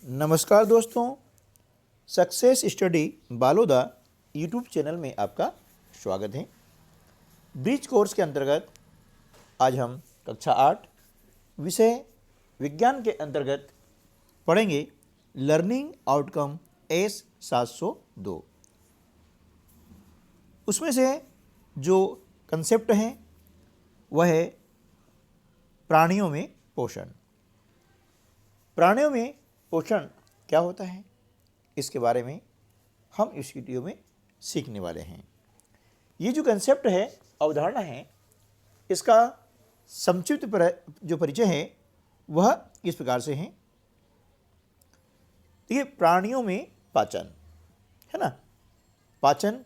नमस्कार दोस्तों, success study Baloda YouTube channel में आपका स्वागत है। ब्रिज कोर्स के अंतर्गत आज हम कक्षा 8 विषय विज्ञान के अंतर्गत पढ़ेंगे लर्निंग आउटकम S702। उसमें से जो कंसेप्ट हैं वह है प्राणियों में पोषण। प्राणियों में पोषण क्या होता है, इसके बारे में हम इस वीडियो में सीखने वाले हैं। ये जो कंसेप्ट है, अवधारणा है, इसका संक्षिप्त जो परिचय है वह इस प्रकार से है। ये प्राणियों में पाचन है ना। पाचन,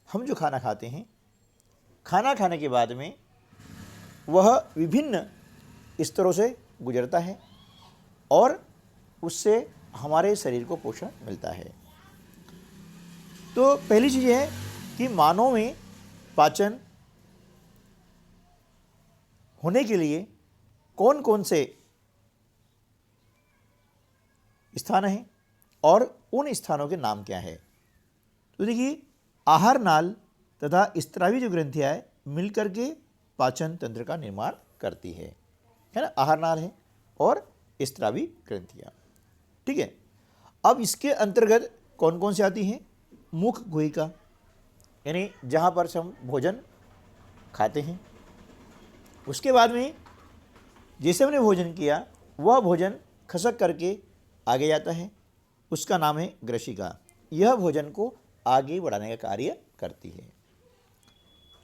हम जो खाना खाते हैं, खाना खाने के बाद में वह विभिन्न स्तरों से गुजरता है और उससे हमारे शरीर को पोषण मिलता है। तो पहली चीज़ है कि मानव में पाचन होने के लिए कौन कौन से स्थान हैं और उन स्थानों के नाम क्या है। तो देखिए, आहार नाल तथा स्त्रावी जो ग्रंथियाँ है मिलकर के पाचन तंत्र का निर्माण करती है ना। आहार नाल है और स्त्रावी ग्रंथियाँ, ठीक है। अब इसके अंतर्गत कौन कौन सी आती हैं? मुख गुहिका, यानी जहाँ पर हम भोजन खाते हैं, उसके बाद में जैसे हमने भोजन किया वह भोजन खसक करके आगे जाता है, उसका नाम है ग्रसिका। यह भोजन को आगे बढ़ाने का कार्य करती है।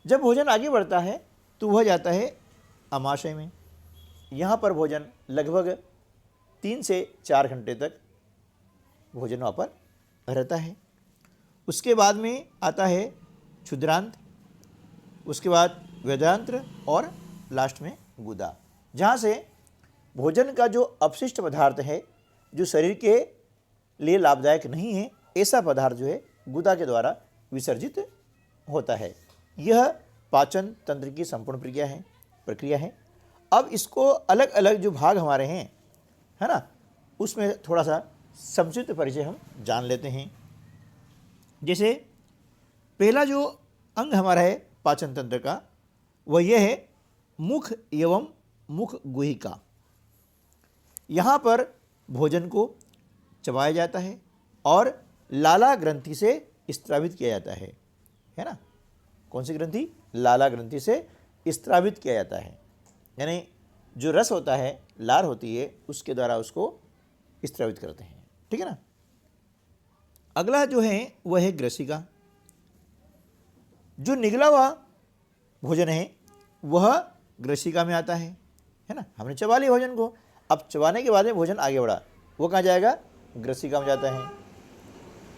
जब भोजन आगे बढ़ता है तो वह जाता है अमाशय में। यहाँ पर भोजन लगभग 3 से 4 घंटे तक भोजन वहाँ पर रहता है। उसके बाद में आता है क्षुद्रांत, उसके बाद वेदांत्र और लास्ट में गुदा, जहाँ से भोजन का जो अपशिष्ट पदार्थ है, जो शरीर के लिए लाभदायक नहीं है, ऐसा पदार्थ जो है गुदा के द्वारा विसर्जित होता है। यह पाचन तंत्र की संपूर्ण प्रक्रिया है। अब इसको अलग अलग जो भाग हमारे हैं, है ना, उसमें थोड़ा सा संक्षिप्त परिचय हम जान लेते हैं। जैसे पहला जो अंग हमारा है पाचन तंत्र का, वह यह है मुख एवं मुख गुहिका। यहाँ पर भोजन को चबाया जाता है और लाला ग्रंथि से स्त्रावित किया जाता है ना। कौन सी ग्रंथि? लाला ग्रंथि से स्त्रावित किया जाता है, यानी जो रस होता है, लार होती है, उसके द्वारा उसको स्त्रावित करते हैं, ठीक है ना। अगला जो है वह है ग्रसिका। जो निगला हुआ भोजन है वह ग्रसिका में आता है ना। हमने चबा लिया भोजन को, अब चबाने के बाद में भोजन आगे बढ़ा, वो कहाँ जाएगा? ग्रसिका में जाता है।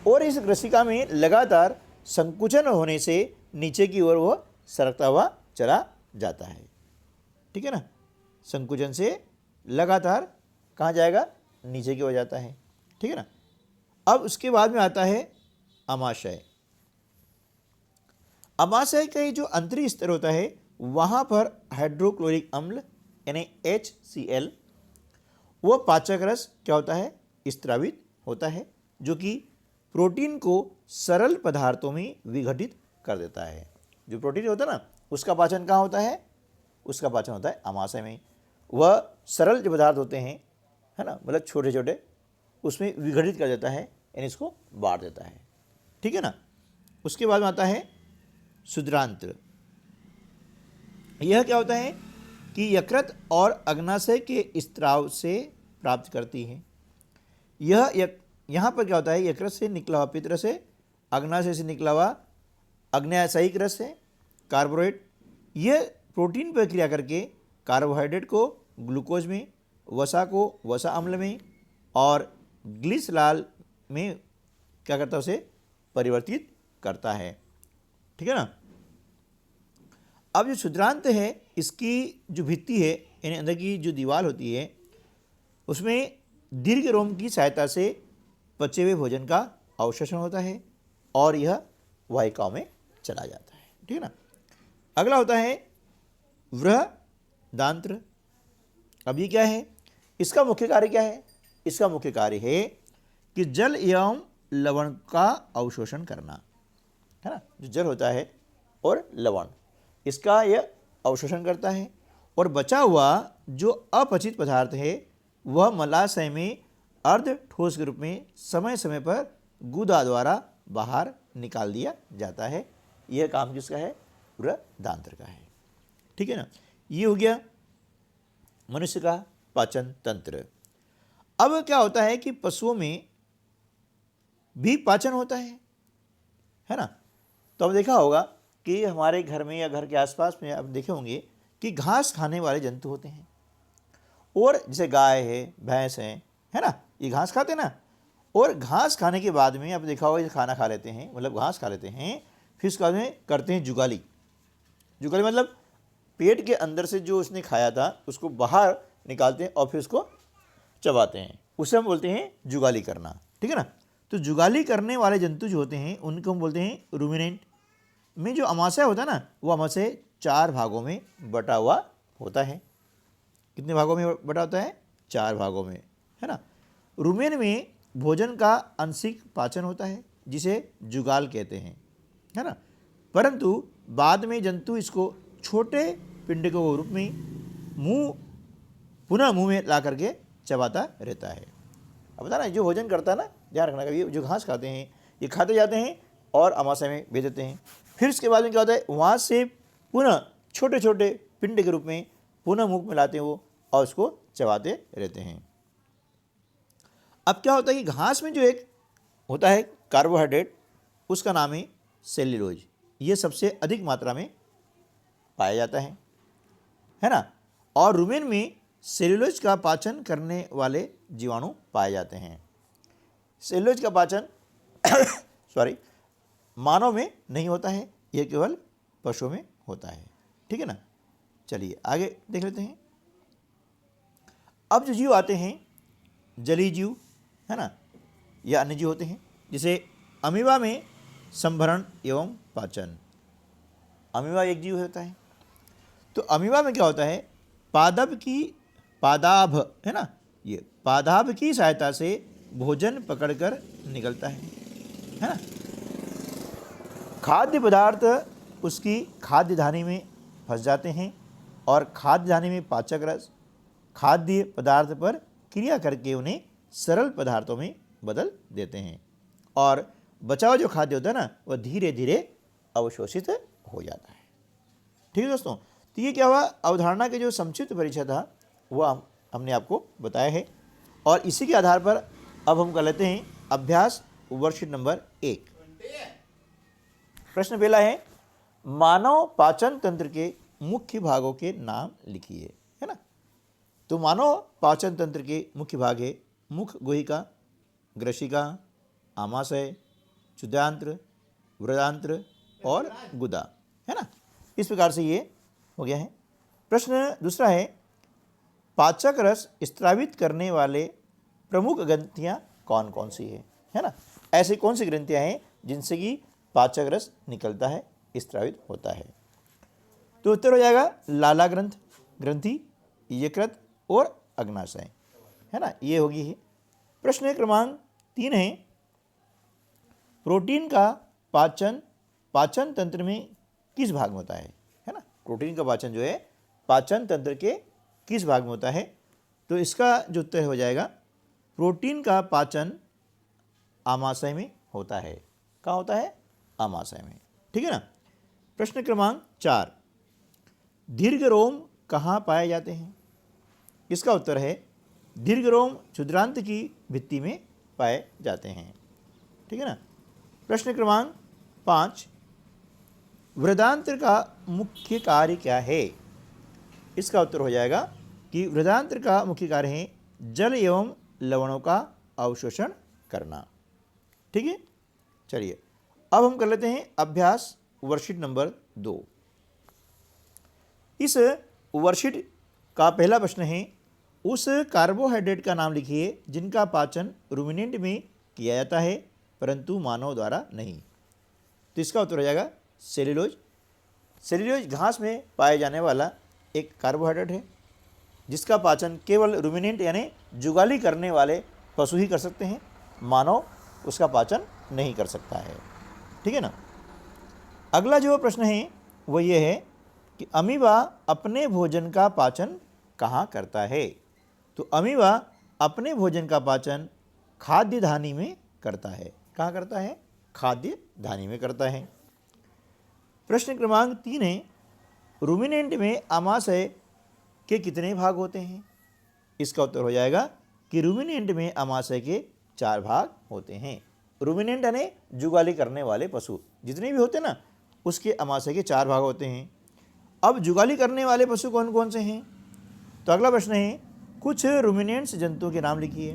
और इस ग्रसिका में लगातार संकुचन होने से नीचे की ओर वह सरकता हुआ चला जाता है, ठीक है ना। संकुचन से लगातार कहाँ जाएगा? नीचे की ओर जाता है, ठीक है ना। अब उसके बाद में आता है अमाशय। अमाशय का जो अंतरी स्तर होता है, वहाँ पर हाइड्रोक्लोरिक अम्ल यानी HCl, वो पाचक रस क्या होता है? स्त्रावित होता है, जो कि प्रोटीन को सरल पदार्थों में विघटित कर देता है। जो प्रोटीन होता है ना, उसका पाचन कहाँ होता है? उसका पाचन होता है अमाशय में। वह सरल जो पदार्थ होते हैं, है ना, मतलब छोटे छोटे, उसमें विघटित कर देता है, यानी इसको बांट देता है, ठीक है ना। उसके बाद में आता है क्षुद्रांत्र। यह क्या होता है कि यकृत और अग्नाशय के स्त्राव से प्राप्त करती है। यहाँ पर क्या होता है? यकृत से निकला हुआ पित्त है, अग्नाशय से निकला हुआ अग्न्याशयिक रस है, कार्बोहाइड्रेट। यह प्रोटीन पर क्रिया करके कार्बोहाइड्रेट को ग्लूकोज में, वसा को वसा अम्ल में और ग्लिसरॉल में क्या करता है? उसे परिवर्तित करता है, ठीक है ना। अब जो क्षुद्रांत है, इसकी जो भित्ति है, यानी अंदर की जो दीवार होती है, उसमें दीर्घ रोम की सहायता से पचे हुए भोजन का अवशोषण होता है और यह वाहिकाओं में चला जाता है, ठीक है ना। अगला होता है बृहदांत्र। अब ये क्या है? इसका मुख्य कार्य क्या है? इसका मुख्य कार्य है कि जल एवं लवण का अवशोषण करना, है ना। जो जल होता है और लवण, इसका यह अवशोषण करता है और बचा हुआ जो अपचित पदार्थ है वह मलाशय में अर्ध ठोस के रूप में समय समय पर गुदा द्वारा बाहर निकाल दिया जाता है। यह काम किसका है? बृहदान्त्र का है। ठीक है ना। ये हो गया मनुष्य का पाचन तंत्र। अब क्या होता है कि पशुओं में भी पाचन होता है ना। तो अब देखा होगा कि हमारे घर में या घर के आसपास में आप देखे होंगे कि घास खाने वाले जंतु होते हैं, और जैसे गाय है, भैंस है ना, ये घास खाते हैं ना। और घास खाने के बाद में आप देखा होगा, ये खाना खा लेते हैं, मतलब घास खा लेते हैं, फिर उसके बाद में करते हैं जुगाली। जुगाली मतलब पेट के अंदर से जो उसने खाया था उसको बाहर निकालते हैं और फिर उसको चबाते हैं, उसे हम बोलते हैं जुगाली करना। ठीक है ना। तो जुगाली करने वाले जंतु जो होते हैं उनको हम बोलते हैं रूमिनेंट। में जो अमाशय होता है ना, वो अमाशय 4 भागों में बटा हुआ होता है। कितने भागों में बटा होता है? 4 भागों में, है ना। रूमेन में भोजन का आंशिक पाचन होता है जिसे जुगाल कहते हैं, है ना। परंतु बाद में जंतु इसको छोटे पिंड के रूप में पुनः मुंह में ला करके चबाता रहता है। अब बता ना, जो भोजन करता है ना, ध्यान रखना, कभी जो घास खाते हैं ये खाते जाते हैं और अमाशय में भेज देते हैं। फिर इसके बाद में क्या होता है, वहाँ से पुनः छोटे छोटे पिंड के रूप में पुनः मुख में लाते हैं वो, और उसको चबाते रहते हैं। अब क्या होता है कि घास में जो एक होता है कार्बोहाइड्रेट, उसका नाम है सेल्यूलोज। ये सबसे अधिक मात्रा में पाया जाता है ना। और रूमेन में सेल्यूलोज का पाचन करने वाले जीवाणु पाए जाते हैं। सेल्यूलोज का पाचन मानव में नहीं होता है, यह केवल पशुओं में होता है। ठीक है ना। चलिए आगे देख लेते हैं। अब जो जीव आते हैं, जलीय जीव, है ना, या अन्य जीव होते हैं, जैसे अमीबा में संभरण एवं पाचन। अमीबा एक जीव होता है। तो अमीबा में क्या होता है, पादाभ, है ना, ये पादाभ की सहायता से भोजन पकड़कर निकलता है ना। खाद्य पदार्थ उसकी खाद्य धानी में फंस जाते हैं और खाद्य धानी में पाचक रस खाद्य पदार्थ पर क्रिया करके उन्हें सरल पदार्थों में बदल देते हैं, और बचा हुआ जो खाद्य होता है ना, वह धीरे धीरे अवशोषित हो जाता है। ठीक है दोस्तों। तो ये क्या हुआ, अवधारणा के जो संक्षिप्त परिचय था वह हमने आपको बताया है, और इसी के आधार पर अब हम कर लेते हैं अभ्यास वर्कशीट नंबर 1। प्रश्न पहला है, मानव पाचन तंत्र के मुख्य भागों के नाम लिखिए, है ना। तो मानव पाचन तंत्र के मुख्य भाग है मुख गुहिका, ग्रशिका, आमाशय, क्षुद्रांत्र, बृहदान्त्र और गुदा, है ना। इस प्रकार से ये हो गया है। प्रश्न दूसरा है, पाचक रस स्त्रावित करने वाले प्रमुख ग्रंथियाँ कौन कौन सी है ना। ऐसी कौन सी ग्रंथियाँ हैं जिनसे कि पाचक रस निकलता है, स्त्रावित होता है। तो उत्तर हो जाएगा लाला ग्रंथि, यकृत और अग्नाशय, है ना। ये होगी है। प्रश्न क्रमांक 3 है, प्रोटीन का पाचन तंत्र में किस भाग में होता है ना। प्रोटीन का पाचन जो है पाचन तंत्र के किस भाग में होता है। तो इसका जो उत्तर हो जाएगा, प्रोटीन का पाचन आमाशय में होता है। कहाँ होता है? आमाशय में। ठीक है ना। प्रश्न क्रमांक 4, दीर्घ रोम कहाँ पाए जाते हैं। इसका उत्तर है दीर्घ रोम क्षुद्रांत की भित्ति में पाए जाते हैं। ठीक है ना। प्रश्न क्रमांक 5, बृहदान्त्र का मुख्य कार्य क्या है। इसका उत्तर हो जाएगा कि बृहदान्त्र का मुख्य कार्य है जल एवं लवणों का अवशोषण करना। ठीक है। चलिए अब हम कर लेते हैं अभ्यास वर्कशीट नंबर 2। इस वर्कशीट का पहला प्रश्न है, उस कार्बोहाइड्रेट का नाम लिखिए जिनका पाचन रूमिनेंट में किया जाता है परंतु मानव द्वारा नहीं। तो इसका उत्तर हो जाएगा सेल्यूलोज। सेल्यूलोज घास में पाए जाने वाला एक कार्बोहाइड्रेट है जिसका पाचन केवल रूमिनेंट यानी जुगाली करने वाले पशु ही कर सकते हैं, मानव उसका पाचन नहीं कर सकता है। ठीक है ना। अगला जो प्रश्न है वो ये है कि अमीबा अपने भोजन का पाचन कहाँ करता है। तो अमीबा अपने भोजन का पाचन खाद्य धानी में करता है। कहाँ करता है? खाद्य धानी में करता है। प्रश्न क्रमांक 3 है, रूमिनेंट में आमाशय के कितने भाग होते हैं? इसका उत्तर हो जाएगा कि रूमिनेंट में आमाशय के 4 भाग होते हैं। रूमिनेंट यानी जुगाली करने वाले पशु जितने भी होते हैं ना, उसके आमाशय के 4 भाग होते हैं। अब जुगाली करने वाले पशु कौन कौन से हैं? तो अगला प्रश्न है, कुछ रूमिनेंट्स जंतुओं के नाम लिखिए।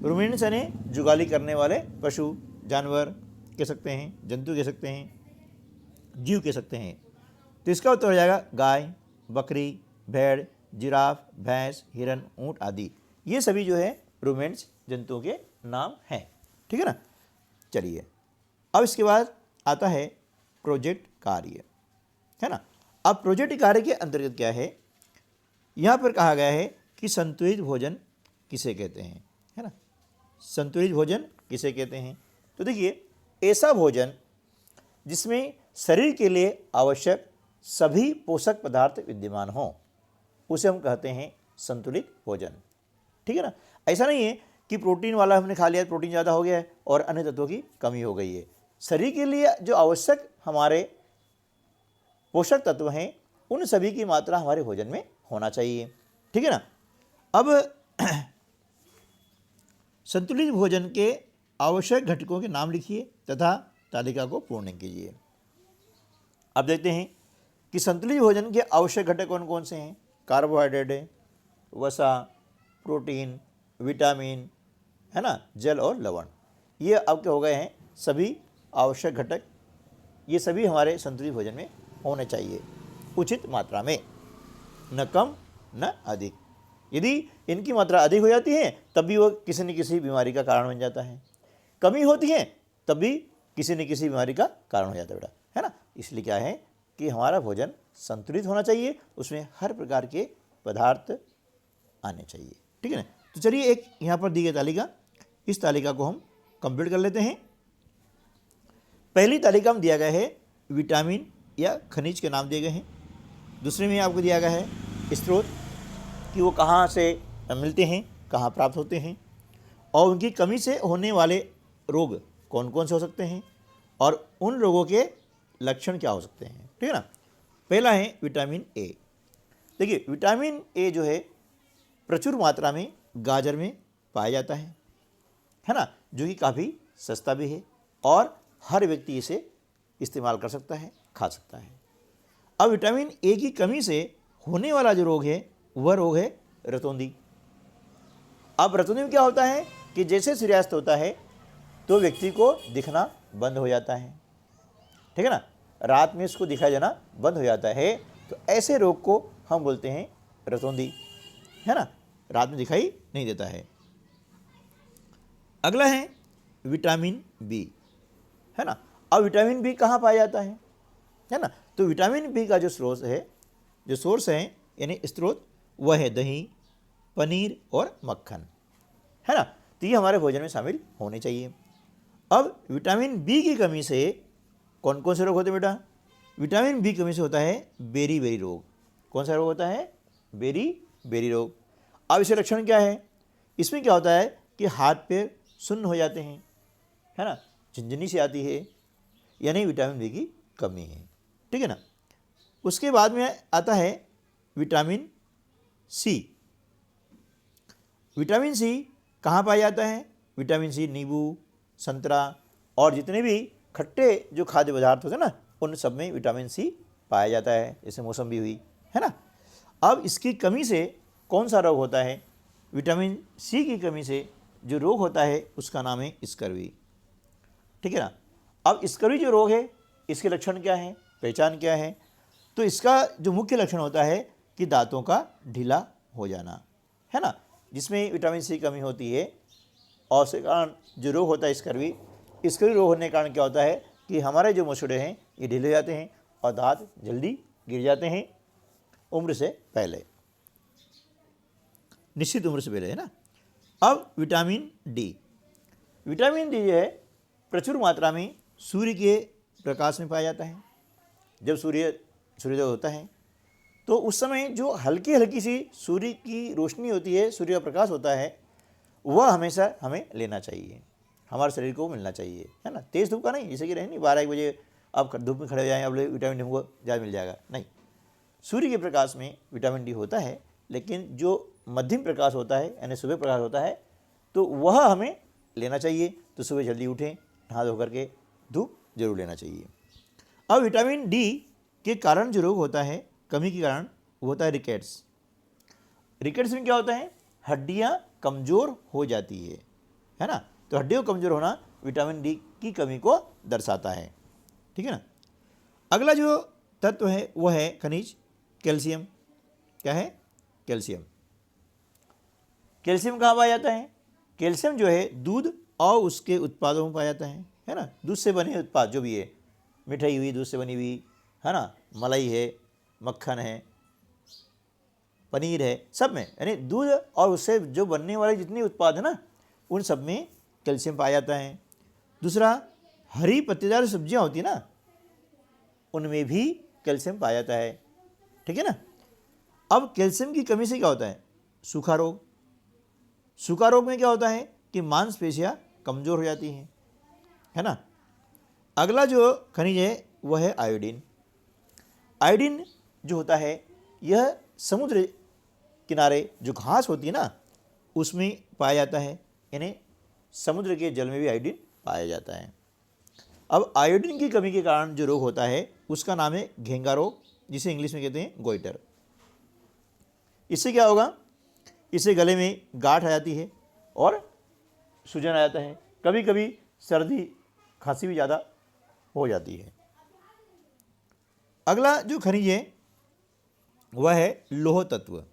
रूमिनेंट्स यानी जुगाली करने वाले पशु, जानवर कह सकते हैं, जंतु कह सकते हैं, जीव कह सकते हैं। तो इसका उत्तर हो जाएगा गाय, बकरी, भेड़, जिराफ, भैंस, हिरन, ऊंट आदि। ये सभी जो है रूमिनेंट्स जंतुओं के नाम हैं। ठीक है ना। चलिए, अब इसके बाद आता है प्रोजेक्ट कार्य, है ना। अब प्रोजेक्ट कार्य के अंतर्गत क्या है, यहाँ पर कहा गया है कि संतुलित भोजन किसे कहते हैं, है ना। संतुलित भोजन किसे कहते हैं? तो देखिए, ऐसा भोजन जिसमें शरीर के लिए आवश्यक सभी पोषक पदार्थ विद्यमान हों, उसे हम कहते हैं संतुलित भोजन। ठीक है ना। ऐसा नहीं है कि प्रोटीन वाला हमने खा लिया, प्रोटीन ज़्यादा हो गया है और अन्य तत्वों की कमी हो गई है। शरीर के लिए जो आवश्यक हमारे पोषक तत्व हैं, उन सभी की मात्रा हमारे भोजन में होना चाहिए। ठीक है ना। अब संतुलित भोजन के आवश्यक घटकों के नाम लिखिए तथा तालिका को पूर्ण कीजिए। अब देखते हैं कि संतुलित भोजन के आवश्यक घटक कौन कौन से हैं। कार्बोहाइड्रेट है, वसा, प्रोटीन, विटामिन, है ना, जल और लवण। ये अब क्या हो गए हैं सभी आवश्यक घटक। ये सभी हमारे संतुलित भोजन में होने चाहिए उचित मात्रा में, न कम न अधिक। यदि इनकी मात्रा अधिक हो जाती है तब भी वो किसी न किसी बीमारी का कारण बन जाता है, कमी होती है तब भी किसी न किसी बीमारी का कारण हो जाता है बेटा, है ना। इसलिए क्या है कि हमारा भोजन संतुलित होना चाहिए, उसमें हर प्रकार के पदार्थ आने चाहिए। ठीक है ना। तो चलिए, एक यहाँ पर दी गई तालिका, इस तालिका को हम कंप्लीट कर लेते हैं। पहली तालिका में दिया गया है विटामिन या खनिज के नाम दिए गए हैं। दूसरे में आपको दिया गया है स्रोत कि वो कहाँ से मिलते हैं, कहाँ प्राप्त होते हैं, और उनकी कमी से होने वाले रोग कौन कौन से हो सकते हैं और उन रोगों के लक्षण क्या हो सकते हैं। ठीक है ना। पहला है विटामिन ए। देखिए, विटामिन ए जो है प्रचुर मात्रा में गाजर में पाया जाता है ना, जो कि काफ़ी सस्ता भी है और हर व्यक्ति इसे इस्तेमाल कर सकता है, खा सकता है। अब विटामिन ए की कमी से होने वाला जो रोग है वह रोग है रतौंधी। अब रतौंधी में क्या होता है कि जैसे सूर्यास्त होता है तो व्यक्ति को दिखना बंद हो जाता है। ठीक है ना। रात में इसको दिखाई देना बंद हो जाता है, तो ऐसे रोग को हम बोलते हैं रतौंधी, है ना। रात में दिखाई नहीं देता है। अगला है विटामिन बी, है ना। अब विटामिन बी कहाँ पाया जाता है ना। तो विटामिन बी का जो स्रोत है, जो सोर्स है यानी स्रोत, वह है दही, पनीर और मक्खन, है ना। तो ये हमारे भोजन में शामिल होने चाहिए। अब विटामिन बी की कमी से कौन कौन से रोग होते हैं बेटा? विटामिन बी की कमी से होता है बेरी बेरी रोग। कौन सा रोग होता है? बेरी बेरी रोग। अब इसके लक्षण क्या है? इसमें क्या होता है कि हाथ पैर सुन्न हो जाते हैं, है ना, झुनझुनी सी आती है, यानी विटामिन बी की कमी है। ठीक है ना। उसके बाद में आता है विटामिन सी। विटामिन सी कहाँ पाया जाता है? विटामिन सी नींबू, संतरा और जितने भी खट्टे जो खाद्य पदार्थ होते हैं ना, उन सब में विटामिन सी पाया जाता है, जैसे मौसम्बी हुई, है ना। अब इसकी कमी से कौन सा रोग होता है? विटामिन सी की कमी से जो रोग होता है उसका नाम है स्कर्वी। ठीक है ना। अब स्कर्वी जो रोग है, इसके लक्षण क्या है, पहचान क्या है? तो इसका जो मुख्य लक्षण होता है कि दांतों का ढीला हो जाना, है ना, जिसमें विटामिन सी की कमी होती है। और उसके कारण जो रोग होता है स्कर्वी रोग होने के कारण क्या होता है कि हमारे जो मसूड़े हैं ये ढीले हो जाते हैं और दांत जल्दी गिर जाते हैं उम्र से पहले, निश्चित उम्र से पहले, है ना। अब विटामिन डी। विटामिन डी जो है प्रचुर मात्रा में सूर्य के प्रकाश में पाया जाता है। जब सूर्योदय होता है तो उस समय जो हल्की हल्की सी सूर्य की रोशनी होती है, सूर्य का प्रकाश होता है, वह हमेशा हमें लेना चाहिए, हमारे शरीर को मिलना चाहिए, है ना। तेज़ धूप का नहीं, जैसे कि रहे नहीं 12-1 बजे आप धूप में खड़े हो जाएँ, अब विटामिन डी हमको ज़्यादा मिल जाएगा, नहीं। सूर्य के प्रकाश में विटामिन डी होता है, लेकिन जो मध्यम प्रकाश होता है यानी सुबह प्रकाश होता है तो वह हमें लेना चाहिए। तो सुबह जल्दी उठें, नहा धो करके धूप जरूर लेना चाहिए। अब विटामिन डी के कारण जो रोग होता है, कमी के कारण, वो होता है रिकेट्स। रिकेट्स में क्या होता है, हड्डियाँ कमज़ोर हो जाती है ना। तो हड्डियों कमज़ोर होना विटामिन डी की कमी को दर्शाता है, ठीक है ना। अगला जो तत्व है वह है खनिज कैल्शियम। क्या है, कैल्शियम। कैल्शियम कहाँ पाया जाता है, कैल्शियम जो है दूध और उसके उत्पादों में पाया जाता है ना। दूध से बने उत्पाद जो भी है, मिठाई हुई दूध से बनी हुई, है ना, मलाई है, मक्खन है, पनीर है, सब में, यानी दूध और उससे जो बनने वाले जितने उत्पाद है ना, उन सब में कैल्शियम पाया जाता है। दूसरा, हरी पत्तेदार सब्जियां होती है ना, उनमें भी कैल्शियम पाया जाता है, ठीक है ना। अब कैल्शियम की कमी से क्या होता है, सूखा रोग। सूखा रोग में क्या होता है कि मांसपेशियां कमज़ोर हो जाती हैं, है ना। अगला जो खनिज है वह है आयोडीन। आयोडीन जो होता है यह समुद्र किनारे जो घास होती है ना उसमें पाया जाता है, यानी समुद्र के जल में भी आयोडीन पाया जाता है। अब आयोडीन की कमी के कारण जो रोग होता है उसका नाम है घेंगा रोग, जिसे इंग्लिश में कहते हैं गोइटर। इससे क्या होगा, इससे गले में गांठ आ जाती है और सूजन आ जाता है, कभी कभी सर्दी खांसी भी ज़्यादा हो जाती है। अगला जो खनिज है वह है लोह तत्व।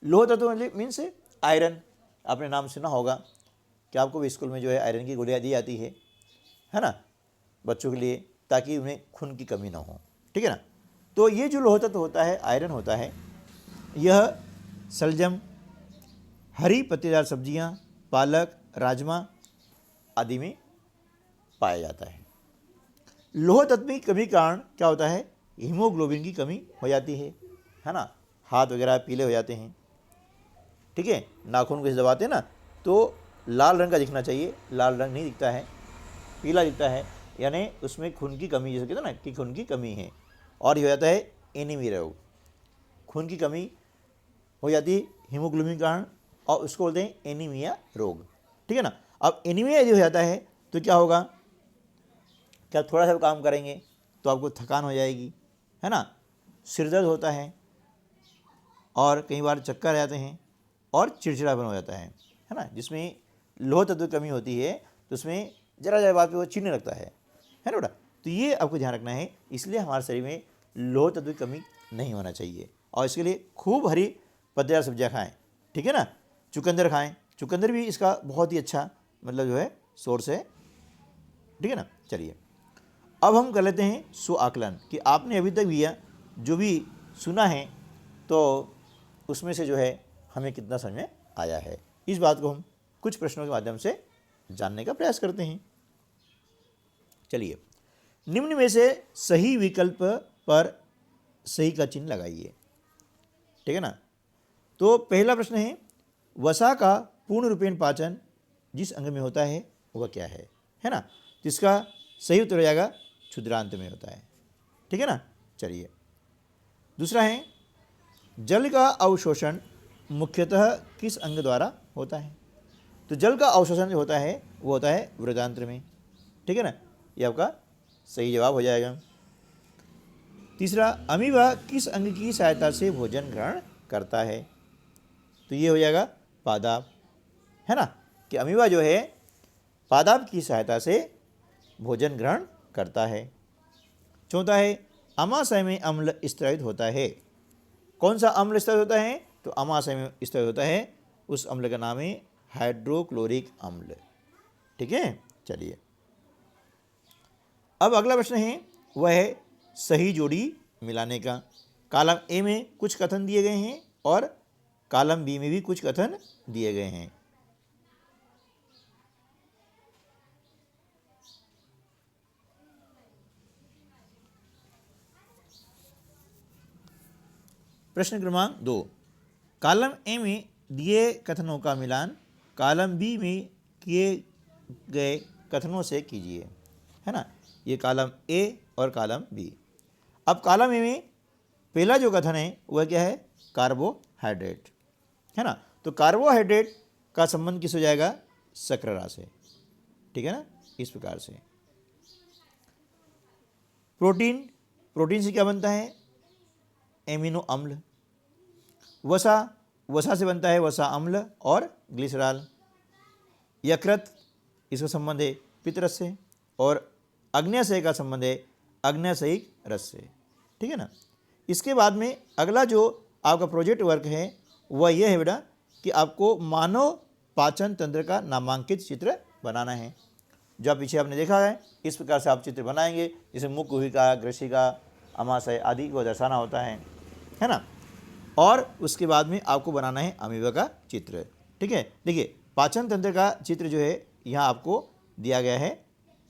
लोह तत्व मतलब मीन्स आयरन। आपने नाम सुना होगा कि आपको भी स्कूल में जो है आयरन की गोलियां दी जाती है ना, बच्चों के लिए, ताकि उन्हें खून की कमी ना हो, ठीक है ना। तो ये जो लोह तत्व होता है, आयरन होता है, यह शलजम, हरी पत्तेदार सब्जियां, पालक, राजमा आदि में पाया जाता है। लोह तत्व की कमी के कारण क्या होता है, हीमोग्लोबिन की कमी हो जाती है ना। हाथ वगैरह पीले हो जाते हैं, ठीक है। नाखून को इसे दबाते हैं ना तो लाल रंग का दिखना चाहिए, लाल रंग नहीं दिखता है, पीला दिखता है, यानी उसमें खून की कमी, जैसे कहते हैं ना कि खून की कमी है। और ये हो जाता है एनीमिया रोग, खून की कमी हो जाती है हीमोग्लोबिन के कारण, और उसको बोलते हैं एनीमिया रोग, ठीक है ना। अब एनीमिया यदि हो जाता है तो क्या होगा, क्या थोड़ा सा काम करेंगे तो आपको थकान हो जाएगी, है ना, सिर दर्द होता है, और कई बार चक्कर आ जाते हैं, और चिड़चिड़ापन हो जाता है ना। जिसमें लोह तत्व की कमी होती है तो उसमें जरा बात पे वो चिढ़ने लगता है ना बेटा। तो ये आपको ध्यान रखना है, इसलिए हमारे शरीर में लोह तत्व की कमी नहीं होना चाहिए। और इसके लिए खूब हरी पत्तेदार सब्जियां खाएं, ठीक है ना। चुकंदर खाएं, चुकंदर भी इसका बहुत ही अच्छा मतलब जो है सोर्स है, ठीक है ना। चलिए अब हम कर लेते हैं स्व आकलन कि आपने अभी तक भी जो भी सुना है तो उसमें से जो है हमें कितना समझ में आया है। इस बात को हम कुछ प्रश्नों के माध्यम से जानने का प्रयास करते हैं। चलिए, निम्न में से सही विकल्प पर सही का चिन्ह लगाइए, ठीक है ना। तो पहला प्रश्न है, वसा का पूर्ण रूपेण पाचन जिस अंग में होता है वह क्या है ना। जिसका सही उत्तर हो जाएगा क्षुद्रांत में होता है, ठीक है ना। चलिए, दूसरा है, जल का अवशोषण मुख्यतः किस अंग द्वारा होता है। तो जल का अवशोषण जो होता है वो होता है वृदांत्र में, ठीक है ना। ये आपका सही जवाब हो जाएगा। तीसरा, अमीबा किस अंग की सहायता से भोजन ग्रहण करता है। तो ये हो जाएगा पादाप, है ना, कि अमीबा जो है पादाप की सहायता से भोजन ग्रहण करता है। चौथा है, अमाशय में अम्ल स्त्रावित होता है। कौन सा अम्ल स्त्रावित होता है, तो अमाशय में स्त्रावित होता है, उस अम्ल का नाम है हाइड्रोक्लोरिक अम्ल, ठीक है। चलिए, अब अगला प्रश्न है वह है सही जोड़ी मिलाने का। कॉलम ए में कुछ कथन दिए गए हैं और कॉलम बी में भी कुछ कथन दिए गए हैं। प्रश्न क्रमांक 2, कॉलम ए में दिए कथनों का मिलान कॉलम बी में किए गए कथनों से कीजिए, है ना। ये कॉलम ए और कॉलम बी। अब कॉलम ए में पहला जो कथन है वह क्या है, कार्बोहाइड्रेट, है ना। तो कार्बोहाइड्रेट का संबंध किस हो जाएगा, शर्करा से, ठीक है ना, इस प्रकार से। प्रोटीन, प्रोटीन से क्या बनता है, एमिनो अम्ल। वसा, वसा से बनता है वसा अम्ल और ग्लिसरॉल। यकृत, इसका संबंध है पित्तरस से। और अग्न्याशय का संबंध है अग्न्याशयिक रस से, ठीक है ना। इसके बाद में अगला जो आपका प्रोजेक्ट वर्क है वह यह है बेटा कि आपको मानव पाचन तंत्र का नामांकित चित्र बनाना है। जो आप पीछे आपने देखा है, इस प्रकार से आप चित्र बनाएंगे, जैसे मुख, गुहिका, ग्रसिका, अमाशय आदि को दर्शाना होता है ना। और उसके बाद में आपको बनाना है अमीबा का चित्र, ठीक है। देखिए, पाचन तंत्र का चित्र जो है यहाँ आपको दिया गया है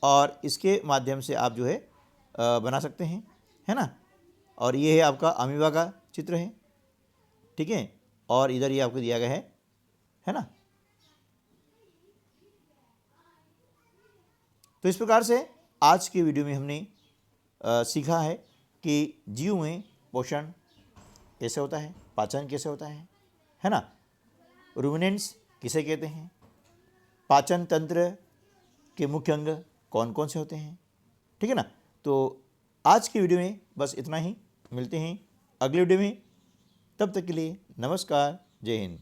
और इसके माध्यम से आप जो है बना सकते हैं, है ना। और ये है आपका अमीबा का चित्र है, ठीक है। और इधर ये आपको दिया गया है ना। तो इस प्रकार से आज की वीडियो में हमने सीखा है कि जीव में पोषण कैसे होता है, पाचन कैसे होता है ना। रूमिनेंट्स किसे कहते हैं, पाचन तंत्र के मुख्य अंग कौन कौन से होते हैं, ठीक है ना। तो आज की वीडियो में बस इतना ही, मिलते हैं अगले वीडियो में। तब तक के लिए नमस्कार, जय हिंद।